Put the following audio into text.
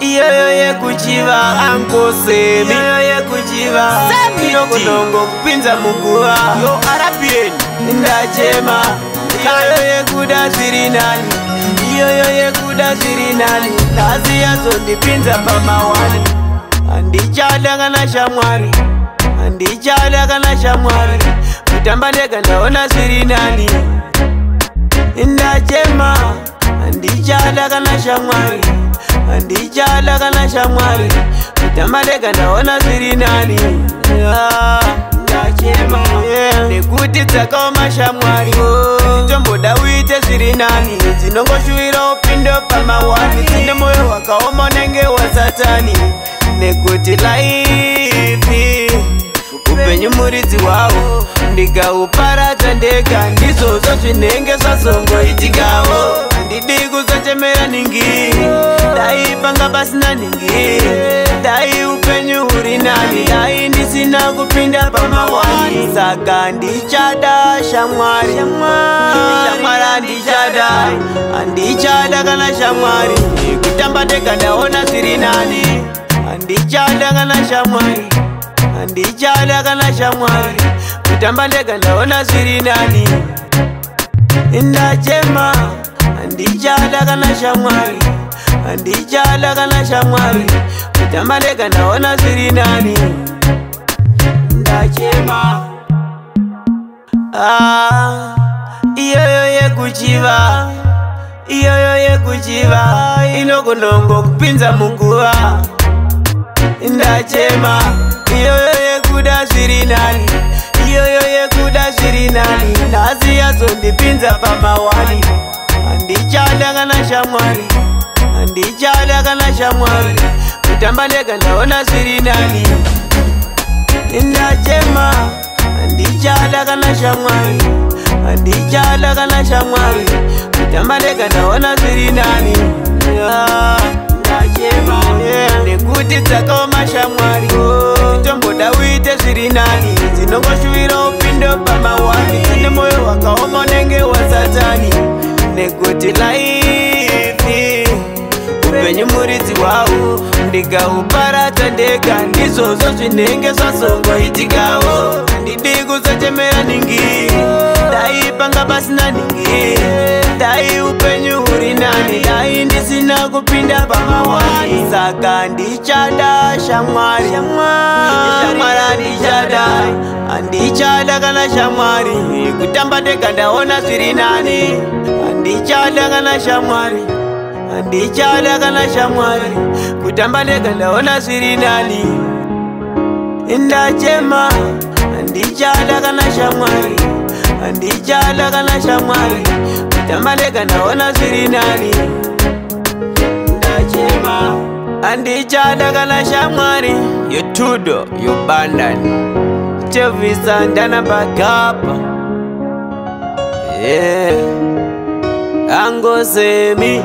Iyo yekuchiva ankosemi, iyo yekuchiva inokonongo kupinza muguva. Yo arapieni ndachema, iyo yekuda zviri nani, iyo yekuda zviri nani. Nhasi yazondipinza pamawani, handichada kana shamwari, handichada kana shamwari. Kutamba ndega ndaona zviri nani, ndachema handichada kana shamwari, handichada kana shamwari. Kutamba ndega ndaona zviri nani, ndachema nekuti dzakaoma shamwari. Dzitomboda uite zviri nani, dzinongoshuwira upindo pamawani. Dzine moyo wakaoma unenge wasatani, nekuti laifi upenyu muridzi wawo. Ndikauparadza ndega ndizvozvo zvinenge zvazongoitikawo. Handidi kuzochemera ningi, dai panga pasina ningi, dai upenyu huri nani, dai ndisina kupinda pamawani. Saka ndichada shamwari, shamwari handichada, handichada kana shamwari. Kutamba ndega ndaona zviri nani, handichada kana shamwari, handichada kana shamwari. Kutamba ndega ndaona zviri nani, ndachema handichada kana shamwari, handichada kana shamwari. Kutamba ndega ndaona zviri nani, ndachema. Iyo yekuchiva, iyo yekuchiva inokonongo kupinza muguva. Ndachema, iyo yekuda zviri nani, iyo yekuda zviri nani. Nhasi yazondipinza pamawani, handichada kana shamwari, handichada kana shamwari. Kutamba ndega ndaona zviri nani, ndachema handichada kana shamwari, handichada kana shamwari. Kutamba ndega ndaona zviri nani, ndachema nekuti dzakaoma shamwari. Dzitomboda uite zviri nani, dzinongoshuwira upindo pamawani. Dzine moyo wakaoma unenge wasatani, nekuti laifi upenyu muridzi wawo. Ndikauparadza ndega ndizvozvo zvinenge zvazongoitikawo. Handidi kuzochemera ningi, dai panga pasina ningi, dai upenyu huri nani, dai ndisina kupinda pamawani. Saka ndichada shamwari, shamwari handichada, handichada kana shamwari. Kutamba ndega ndaona zviri nani, handichada kana shamwari, handichada kana shamwari. Kutamba ndega ndaona zviri nani, ndachema handichada kana shamwari, handichada kana shamwari. Kutamba ndega ndaona zviri nani, ndachema handichada kana shamwari. Yotudo yobandani Chevisa ndana bagapa, angosemi.